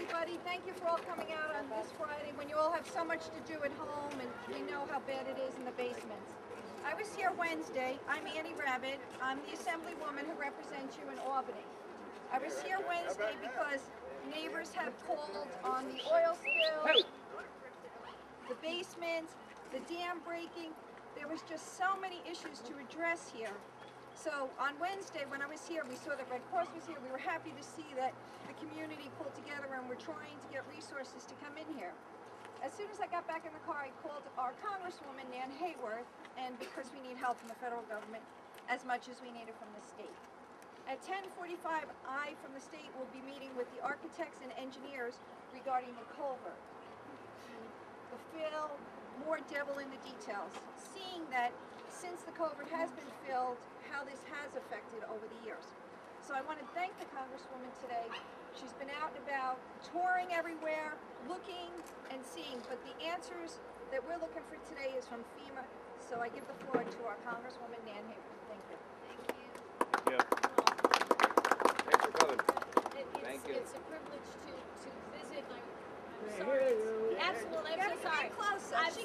everybody. Thank you for all coming out on this Friday when you all have so much to do at home and we know how bad it is in the basements. I was here Wednesday. I'm Annie Rabbit. I'm the Assemblywoman who represents you in Albany. I was here Wednesday because neighbors have called on the oil spill, the basements, the dam breaking. There was just so many issues to address here. So on Wednesday when I was here, we saw that Red Cross was here. We were happy to see that the community pulled together and we're trying to get resources to come in here. As soon as I got back in the car, I called our Congresswoman, Nan Hayworth, and because we need help from the federal government as much as we need it from the state. At 10:45, I from the state will be meeting with the architects and engineers regarding the culvert. The fill, more devil in the details, seeing that since the culvert has been filled, how this has affected over the years. So I want to thank the Congresswoman today. She's been out and about, touring everywhere, looking and seeing, but the answers that we're looking for today is from FEMA. So I give the floor to our Congresswoman, Nan Hayworth. Thank you. Thank you. Yeah. Thanks for coming. Thank you. It's a privilege to visit. I'm sorry. Absolutely. I'm so sorry. I'm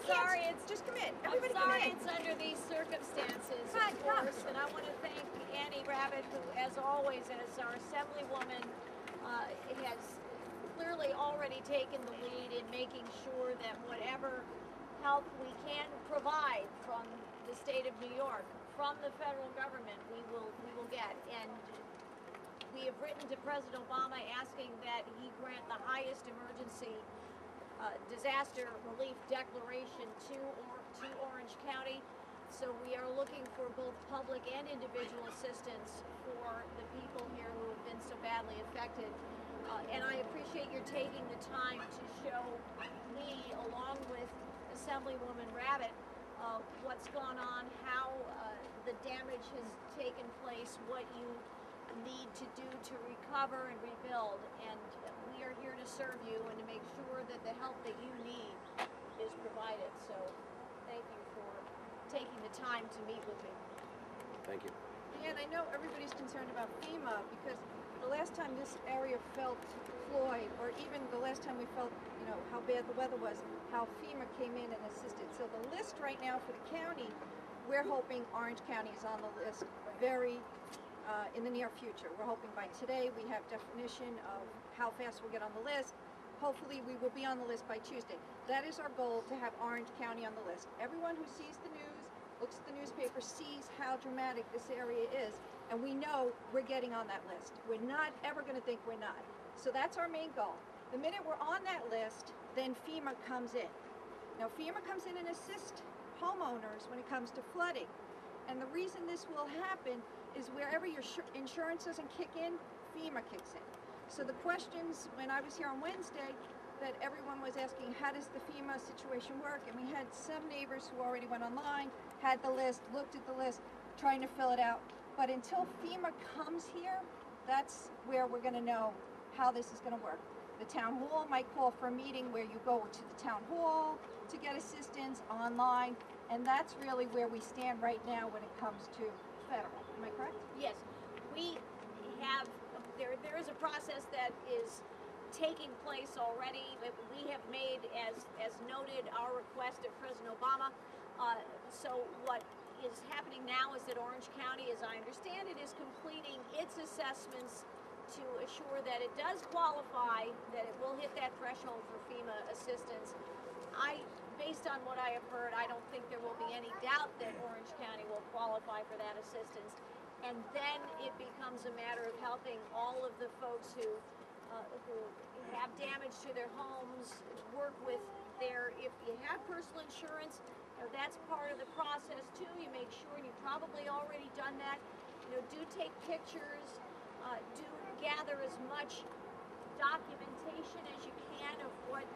sorry. It's just come in. Everybody I'm sorry it's under these circumstances, of course. And I want to thank Annie Rabbit, who, as always, as our Assemblywoman, has clearly already taken the lead in making sure that whatever help we can provide from the state of New York, from the federal government, we will get. And we have written to President Obama asking that he grant the highest emergency disaster relief declaration to Orange County. So we are looking for both public and individual assistance for the people here who have been so badly affected. And I appreciate your taking the time to show me, along with Assemblywoman Rabbit, what's gone on, how the damage has taken place, what you need to do to recover and rebuild. And we are here to serve you and to make sure that the help that you need is provided. So thank you for taking the time to meet with me. Thank you. And I know everybody's concerned about FEMA because the last time this area felt Floyd, or even the last time we felt, you know, how bad the weather was, how FEMA came in and assisted. So the list right now for the county, we're hoping Orange County is on the list very in the near future. We're hoping by today we have definition of how fast we'll get on the list. Hopefully we will be on the list by Tuesday. That is our goal, to have Orange County on the list. Everyone who sees the news, looks at the newspaper, sees how dramatic this area is, and we know we're getting on that list. We're not ever going to think we're not. So that's our main goal. The minute we're on that list, then FEMA comes in. Now FEMA comes in and assists homeowners when it comes to flooding. And the reason this will happen is wherever your insurance doesn't kick in, FEMA kicks in. So the questions when I was here on Wednesday that everyone was asking, how does the FEMA situation work? And we had some neighbors who already went online, had the list, looked at the list, trying to fill it out. But until FEMA comes here, that's where we're going to know how this is going to work. The town hall might call for a meeting where you go to the town hall to get assistance online, and that's really where we stand right now when it comes to federal. Am I correct? Yes. We have, there is a process that is taking place already. We have made, as noted, our request of President Obama. So what is happening now is that Orange County, as I understand it, is completing its assessments to assure that it does qualify, that it will hit that threshold for FEMA assistance. Based on what I have heard, I don't think there will be any doubt that Orange County will qualify for that assistance. And then it becomes a matter of helping all of the folks who have damage to their homes, work with if you have personal insurance, that's part of the process too. You make sure, and you've probably already done that, do take pictures, do gather as much documentation as you can of what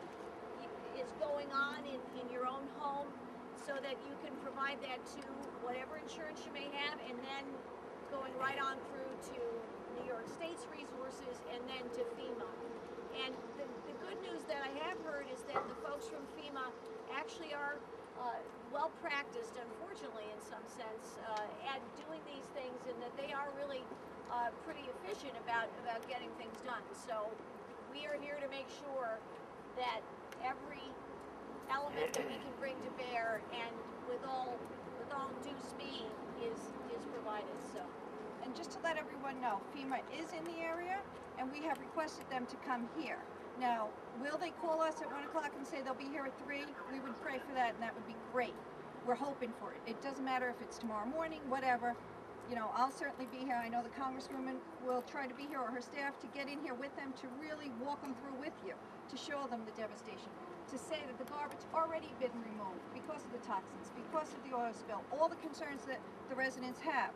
is going on in your own home, so that you can provide that to whatever insurance you may have, and then going right on through to New York State's resources and then to FEMA. And the good news that I have heard is that the folks from FEMA actually are well practiced, unfortunately, in some sense, at doing these things, and that they are really pretty efficient about getting things done. So we are here to make sure that every element that we can bring to bear and with all due speed is provided. So. And just to let everyone know, FEMA is in the area, and we have requested them to come here. Now, will they call us at 1 o'clock and say they'll be here at 3? We would pray for that, and that would be great. We're hoping for it. It doesn't matter if it's tomorrow morning, whatever. You know, I'll certainly be here. I know the Congresswoman will try to be here, or her staff, to get in here with them, to really walk them through with you, to show them the devastation, to say that the garbage already been removed because of the toxins, because of the oil spill, all the concerns that the residents have.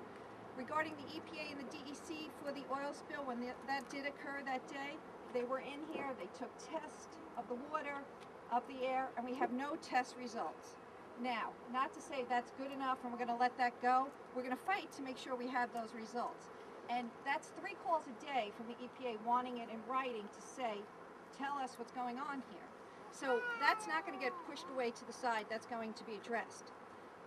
Regarding the EPA and the DEC for the oil spill, when that did occur that day, they were in here, they took tests of the water, of the air, and we have no test results. Now, not to say that's good enough and we're going to let that go. We're going to fight to make sure we have those results. And that's 3 calls a day from the EPA wanting it in writing to say, tell us what's going on here. So that's not going to get pushed away to the side. That's going to be addressed.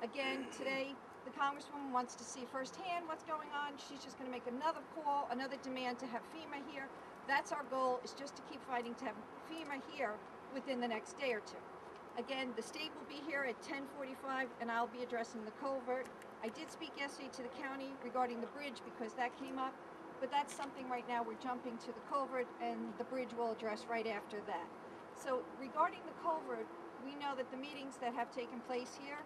Again, today, the Congresswoman wants to see firsthand what's going on. She's just going to make another call, another demand to have FEMA here. That's our goal, is just to keep fighting to have FEMA here within the next day or 2. Again, the state will be here at 10:45, and I'll be addressing the culvert. I did speak yesterday to the county regarding the bridge because that came up, but that's something right now we're jumping to the culvert, and the bridge will address right after that. So regarding the culvert, we know that the meetings that have taken place here,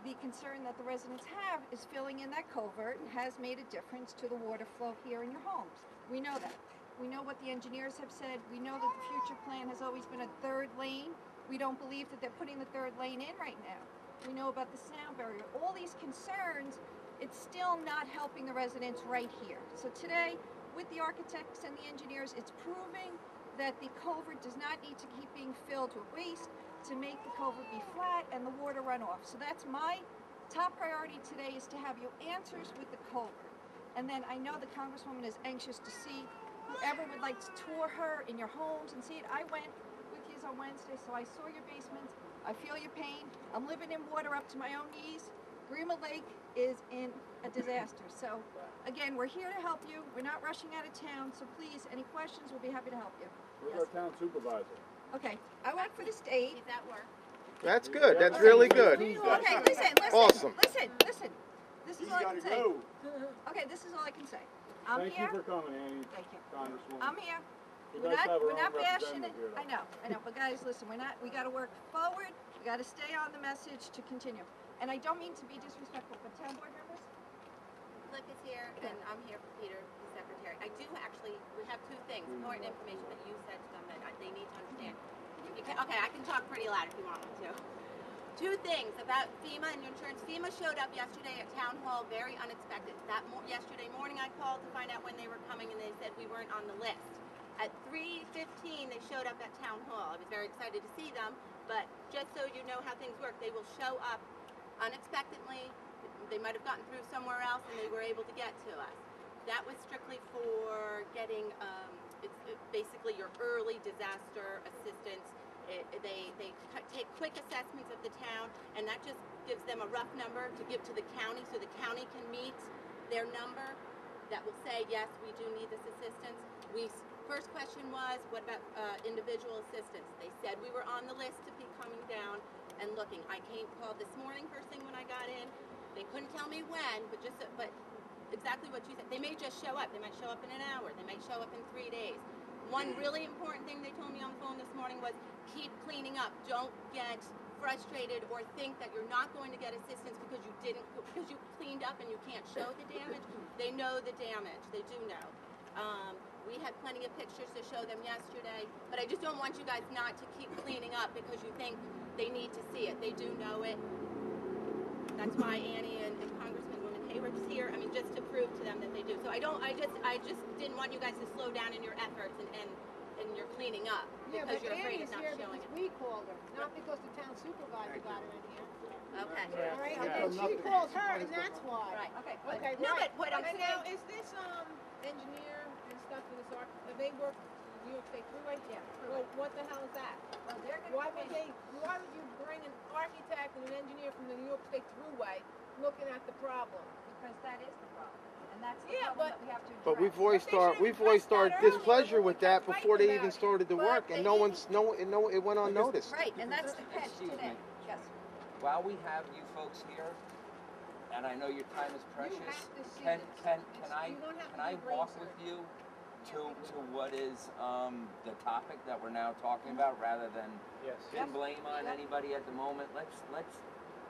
the concern that the residents have is filling in that culvert has made a difference to the water flow here in your homes. We know that. We know what the engineers have said. We know that the future plan has always been a 3rd lane. We don't believe that they're putting the 3rd lane in right now. We know about the sound barrier. All these concerns, it's still not helping the residents right here. So today, with the architects and the engineers, it's proving that the culvert does not need to keep being filled with waste to make the culvert be flat and the water run off. So that's my top priority today, is to have you answers with the culvert. And then I know the Congresswoman is anxious to see whoever would like to tour her in your homes and see it. I went with you on Wednesday, so I saw your basements. I feel your pain. I'm living in water up to my own knees. Greenwood Lake is in a disaster. So again, we're here to help you. We're not rushing out of town, so please, any questions, we'll be happy to help you. Where's our town supervisor? Okay, I work for the state. He's at work. That's good. That's really good. Okay, listen. Awesome. Listen. This is all I can say. Okay, this is all I can say. I'm Thank here. you for coming, Annie. Thank you. Congresswoman. I'm here. We'd like to have our We're own not bashing it. representative here, I know. But guys, listen, we got to work forward. We got to stay on the message to continue. And I don't mean to be disrespectful, but town board members. Flick is here, and I'm here for Peter, the secretary. I do actually, we have 2 things, important information that you said to them that they need to understand. Okay, I can talk pretty loud if you want me to. 2 things about FEMA and your insurance. FEMA showed up yesterday at Town Hall, very unexpected. Yesterday morning I called to find out when they were coming, and they said we weren't on the list. At 3:15 they showed up at Town Hall. I was very excited to see them, but just so you know how things work, they will show up unexpectedly. They might have gotten through somewhere else and they were able to get to us. That was strictly for getting, it's basically your early disaster assistance. They take quick assessments of the town, and that just gives them a rough number to give to the county so the county can meet their number that will say, yes, we do need this assistance. First question was, what about individual assistance? They said we were on the list to be coming down and looking. I called this morning first thing when I got in. They couldn't tell me when, but exactly what you said. They may just show up. They might show up in an hour. They might show up in 3 days. One really important thing they told me on the phone this morning was keep cleaning up. Don't get frustrated or think that you're not going to get assistance because you cleaned up and you can't show the damage. They know the damage. They do know. We had plenty of pictures to show them yesterday, but I just don't want you guys not to keep cleaning up because you think they need to see it. They do know it. That's why Annie and Congresswoman Hayward's here. I mean, just to prove to them that they do. So I just didn't want you guys to slow down in your efforts and you're cleaning up because you're afraid of not showing it. We called her, not because the town supervisor got her in here. Okay. All right, and then she called her, and that's why. Right. Okay. Okay, No, right. but what I'm And saying. now, is this engineer and stuff for this they work New York State Thruway? Yeah. Well, what the hell is that? Well, they're gonna Why come would in. why would you bring an architect and an engineer from the New York State Thruway looking at the problem? Because that is the problem. And that's the Yeah, problem but- that we have to address. But we've voiced They our should've voiced our addressed that earlier displeasure when we with that kept before they fighting even about it. started to But work, they and it went didn't. unnoticed. Right, and that's the catch Excuse today. me. Yes. While we have you folks here, and I know your time is precious, have to see can this. can It's- I you don't have can to I do brain walk surgery. with you to what is the topic that we're now talking about, rather than Yes. pin blame on Yep. anybody at the moment? Let's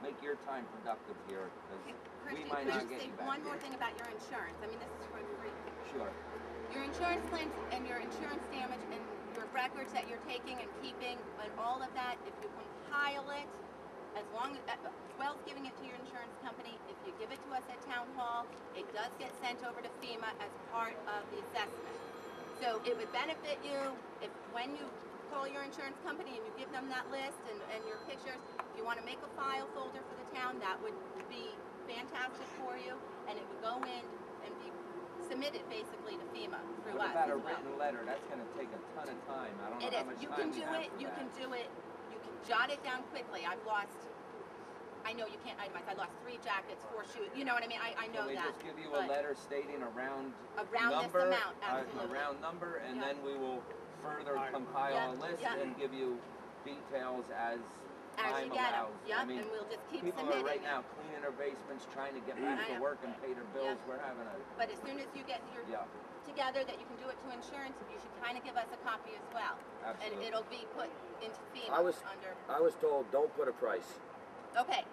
make your time productive here, because Christy, we might can I not just get say you back one here. more thing about your insurance? I mean, this is for free. Sure. Your insurance claims and your insurance damage and your records that you're taking and keeping and all of that, if you compile it, as well as giving it to your insurance company, if you give it to us at town hall, it does get sent over to FEMA as part of the assessment. So it would benefit you if when you call your insurance company and you give them that list and your pictures, if you want to make a file folder for the town, that would be fantastic for you, and it would go in and be submitted basically to FEMA through What us about a as well. written letter? That's going to take a ton of time. I don't know It how is. much You time can we do have it. for You that. can do it. You can jot it down quickly. I know you can't itemize. I lost 3 jackets, 4 shoes. You know what I mean? I know Can we that. just give you a but letter stating a round around number, this amount, absolutely. a round number, and Yeah. then we will further compile Yeah, a list yeah. and give you details as As time you get them. allows. Yep, I mean, and we'll just keep people submitting are right it. now cleaning their basements, trying to get back I to know. work and pay their bills. Yeah. We're having a But as soon as you get your together that you can do it to insurance, you should kind of give us a copy as well. Absolutely. And it'll be put into FEMA I was told don't put a price. Okay.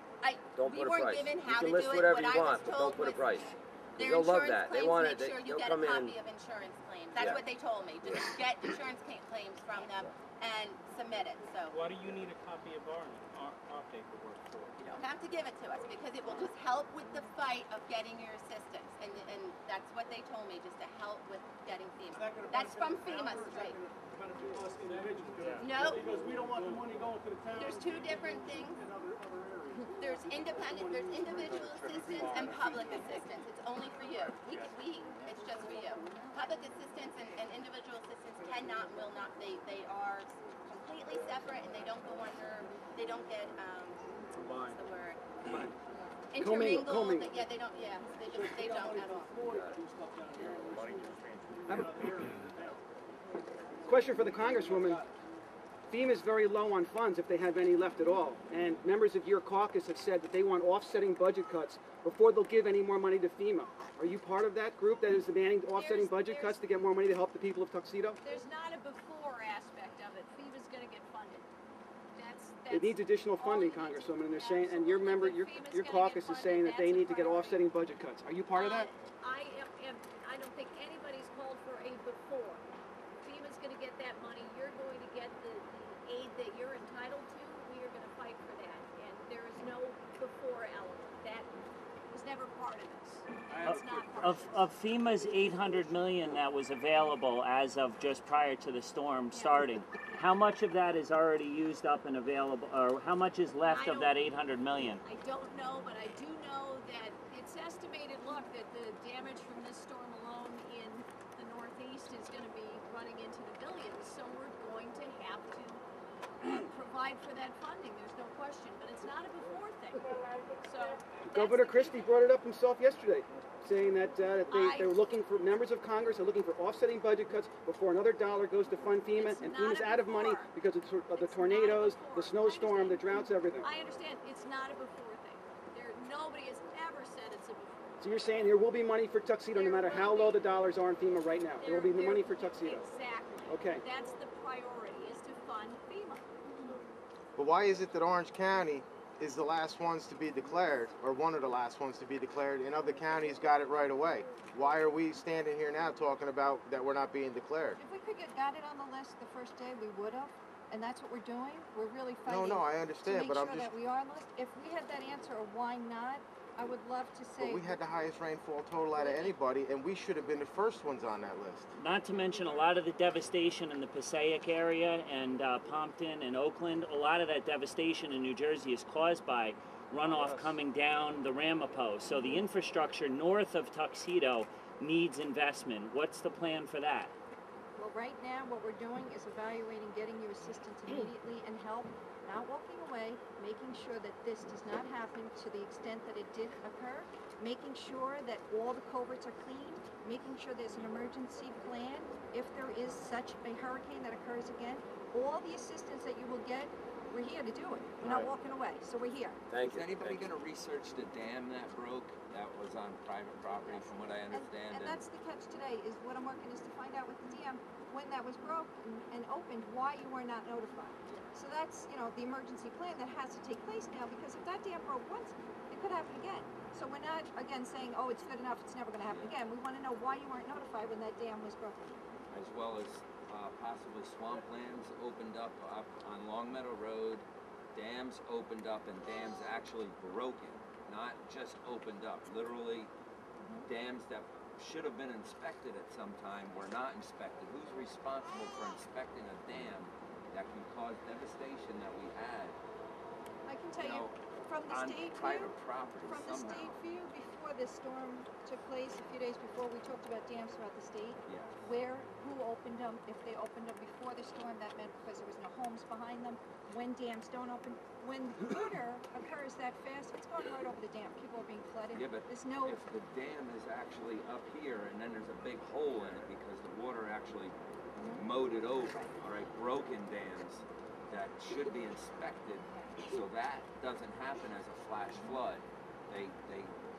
Don't We put a weren't price. given You how can to list do it. whatever What you I was want, but told don't put a was price. their They'll love insurance that. They claims, want make it. They, sure you they'll get a come in. copy of insurance claims. That's Yeah. what they told me. Just get insurance claims from them and submit it. So Why do you need a copy of our paperwork for? you don't have to give it to us because it will just help with the fight of getting your assistance. And that's what they told me, just to help with getting FEMA. That's from FEMA straight. No. Because we don't want the money going to the town. There's 2 different things. In other areas. There's individual assistance and public assistance. It's only for you. It's just for you. Public assistance and individual assistance cannot, will not, they are completely separate and they don't go under, they don't get, what's the word? Intermingled. Commingled. Yeah, they don't at all. Question for the Congresswoman. FEMA is very low on funds, if they have any left at all. And members of your caucus have said that they want offsetting budget cuts before they'll give any more money to FEMA. Are you part of that group that is demanding offsetting budget cuts to get more money to help the people of Tuxedo? There's not a before aspect of it. FEMA's going to get funded. That's It needs additional funding, Congresswoman, and they're saying, and your member, your caucus is saying that they need to get offsetting budget cuts. Are you part of that? I don't think anybody's called for a before. FEMA's going to get that money. You're going to get the aid that you're entitled to. We are going to fight for that. And there is no before element. That was never part of this. It's not part Of FEMA's $800 million that was available as of just prior to the storm starting, how much of that is already used up and available, or how much is left of that $800 million? I don't know, but I do know that it's estimated, look, that the damage from this storm alone in the Northeast is going to be running into the billions, so we're going to have to provide for that funding. There's no question, but it's not a before thing. So Governor Christie brought it up himself yesterday, saying that they're looking for, members of Congress are looking for offsetting budget cuts before another dollar goes to fund FEMA, and FEMA's out of money because of the tornadoes, the snowstorm, the droughts, everything. I understand it's not a before thing. Nobody has ever said it's a before. So you're saying there will be money for Tuxedo no matter how low the dollars are in FEMA right now? There will be money for Tuxedo? Exactly. Okay. That's the priority, is to fund FEMA. But why is it that Orange County is the last ones to be declared, or one of the last ones to be declared, and other counties got it right away? Why are we standing here now talking about that we're not being declared? If we could get got it on the list the first day, we would have, and that's what we're doing. We're really fighting No, I understand, to make but sure I'm just... that we are on the list. If we had that answer of why not, I would love to say. But we had the highest rainfall total out of anybody, and we should have been the first ones on that list. Not to mention a lot of the devastation in the Passaic area and Pompton and Oakland. A lot of that devastation in New Jersey is caused by runoff coming down the Ramapo. So the infrastructure north of Tuxedo needs investment. What's the plan for that? Well, right now, what we're doing is evaluating getting you assistance immediately and help. not walking away, making sure that this does not happen to the extent that it did occur, making sure that all the culverts are cleaned, making sure there's an emergency plan if there is such a hurricane that occurs again. All the assistance that you will get, we're here to do it. We're not walking away, so we're here. Thank you. Is anybody going to research the dam that broke that was on private property, from what I understand? And that's the catch today, is what I'm working is to find out with the dam, when that was broke and opened, why you were not notified. So that's, you know, the emergency plan that has to take place now, because if that dam broke once, it could happen again. So we're not, again, saying, oh, it's good enough, it's never going to happen again. We want to know why you weren't notified when that dam was broken. As well as possibly swamplands opened up on Longmeadow Road, dams opened up, and dams actually broken, not just opened up. Literally, dams that should have been inspected at some time were not inspected. Who's responsible for inspecting a dam that can cause devastation that we had? I can tell you, from the on state private view, property from the somehow. state view, before this storm took place, a few days before, we talked about dams throughout the state. Yes. Who opened them, if they opened them before the storm, that meant because there was no homes behind them. When dams don't open, when water occurs that fast, it's going right over the dam. People are being flooded. Yeah, but there's no. if the dam is actually up here and then there's a big hole in it because the water actually mowed it over, all right, broken dams that should be inspected so that doesn't happen as a flash flood.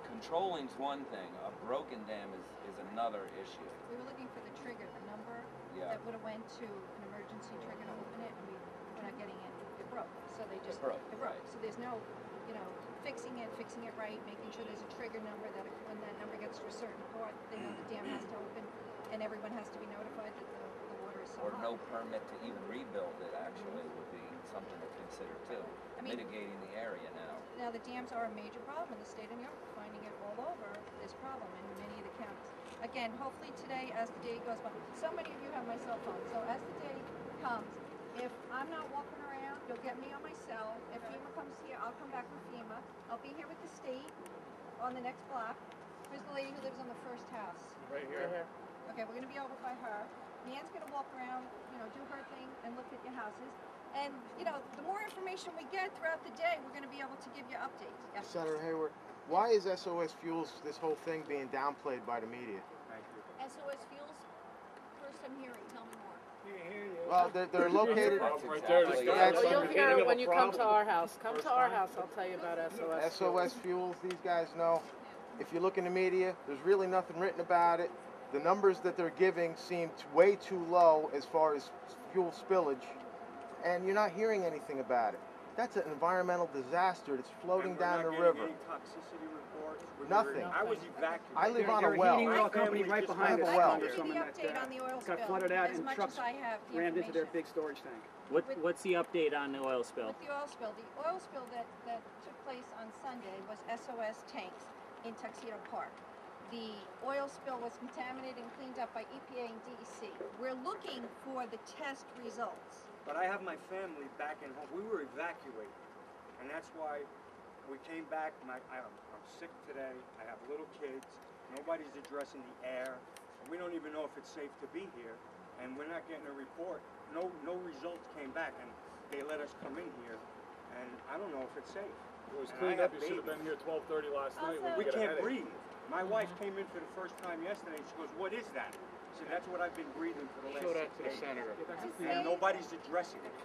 Controlling's one thing, a broken dam is another issue. We were looking for the trigger, the number that would have went to an emergency trigger to open it, and we're not getting it. It broke, so they just It broke. Right. So there's no, you know, fixing it right, making sure there's a trigger number that when that number gets to a certain part, they know the dam has to open, and everyone has to be notified that the water is so Or high. no permit to even rebuild it actually would be something to consider too. I mean, mitigating the area now. Now the dams are a major problem in the state of New York. We're finding it all over, this problem in many of the counties. Again, hopefully today, as the day goes by, so many of you have my cell phone, so as the day comes, if I'm not walking around, you'll get me on my cell. If FEMA comes here, I'll come back with FEMA. I'll be here with the state on the next block. Where's the lady who lives on the first house? Right here. Okay, we're gonna be over by her. Nan's gonna walk around, you know, do her thing and look at your houses. And, you know, the more information we get throughout the day, we're going to be able to give you updates. Yes. Senator Hayward, why is SOS Fuels, this whole thing, being downplayed by the media? Thank you. SOS Fuels, first I'm hearing, tell me more. Well, they're located. Right there. Exactly. Yeah, You'll hear it when you come to our house. Come to our house, I'll tell you about SOS. SOS Fuels, these guys know. If you look in the media, there's really nothing written about it. The numbers that they're giving seem way too low as far as fuel spillage, and you're not hearing anything about it. That's an environmental disaster that's floating down the river. Any toxicity reports? Nothing. I was evacuated. I live on a There are well. heating oil company right I behind have us, a well. I'll give you the Congresswoman, update on the oil got spill, flooded out as and much trucks as I have the rammed into their information. big storage tank. What's the update on the oil spill? With the oil spill that took place on Sunday was SOS tanks in Tuxedo Park. The oil spill was contaminated and cleaned up by EPA and DEC. We're looking for the test results. But I have my family back in home. We were evacuated. And that's why we came back. I'm sick today. I have little kids. Nobody's addressing the air. We don't even know if it's safe to be here. And we're not getting a report. No results came back. And they let us come in here. And I don't know if it's safe. It was cleaned up. You should have been here 12:30 last night. We can't breathe. My wife came in for the first time yesterday. She goes, "What is that?" I said, "That's what I've been breathing for the last 6 days." And nobody's addressing it.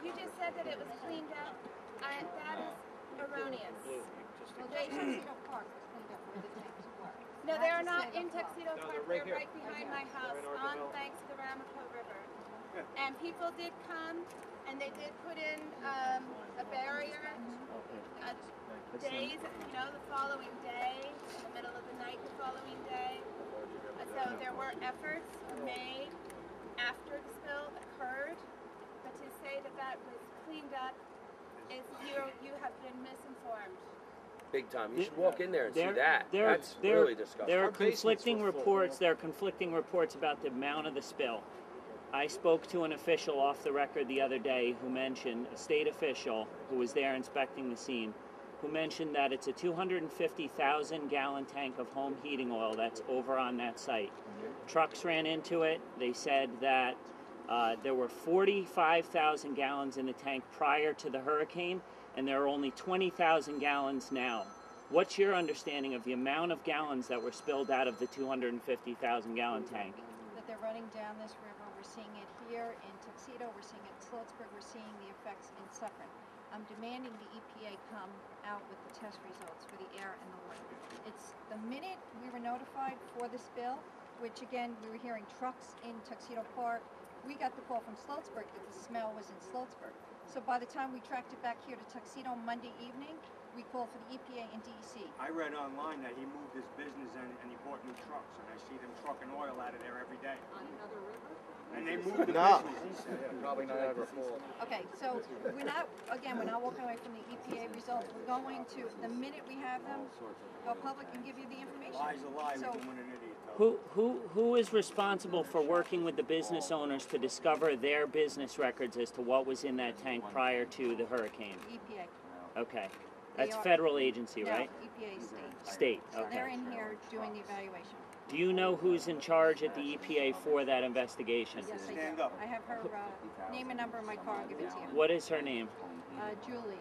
You just said that it was cleaned up. That is erroneous. Well, Tuxedo Park was cleaned up where the tanks were. No, they are not Tuxedo in Park. Tuxedo Park. They're right behind my house on the banks of the Ramapo River. And people did come, and they did put in a barrier days, the following day, in the middle of the night the following day. So there were efforts made after the spill occurred, but to say that that was cleaned up is you have been misinformed. Big time. You should walk in there and see that. There- That's there- really disgusting. There are Our basements conflicting were full. reports. There are conflicting reports about the amount of the spill. I spoke to an official off the record the other day who mentioned, a state official who was there inspecting the scene, who mentioned that it's a 250,000 gallon tank of home heating oil that's over on that site. Trucks ran into it. They said that There were 45,000 gallons in the tank prior to the hurricane, and there are only 20,000 gallons now. What's your understanding of the amount of gallons that were spilled out of the 250,000 gallon tank? That they're running down this river. We're seeing it here in Tuxedo. We're seeing it in Sloatsburg. We're seeing the effects in Suffern. I'm demanding the EPA come out with the test results for the air and the water. It's the minute we were notified for the spill, which again, we were hearing trucks in Tuxedo Park. We got the call from Sloatsburg that the smell was in Sloatsburg. So by the time we tracked it back here to Tuxedo Monday evening, we called for the EPA and DEC. I read online that he moved his business and he bought new trucks, and I see them trucking oil out of there every day. On another river? And they moved the No. business, he said. Probably Niagara Falls. Okay, so we're not walking away from the EPA results. We're going to, the minute we have them, go public and give you the information. Lie's a lie, So- we can win an idiot. Though. Who is responsible for working with the business owners to discover their business records as to what was in that tank prior to the hurricane? EPA. Okay. That's They are- federal agency, No, right? EPA state. State, So they're okay. in here doing the evaluation. Do you know who's in charge at the EPA for that investigation? Yes, I Stand do. up. I have her name and number in my car. I'll give it to you. What is her name Julie.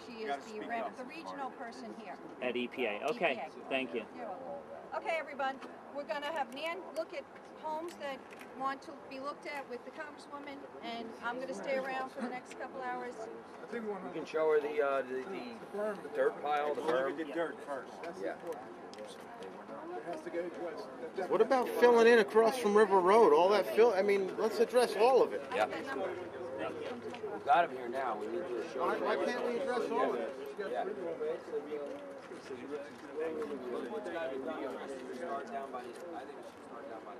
She You is gotta the speak rep, up. the regional person here. at EPA? Okay, EPA. thank you. You're welcome. Okay, everyone, we're going to have Nan look at homes that want to be looked at with the Congresswoman, and I'm going to stay around for the next couple hours. You can show her the dirt pile, the Look berm. at the dirt first. Yeah. What about filling in across from River Road? All that fill. I mean, let's address all of it. Yeah. We've got him here now. We need to show him. Why can't we address all of it? Yeah. What's got to be done is start down by the, I think we should start down by the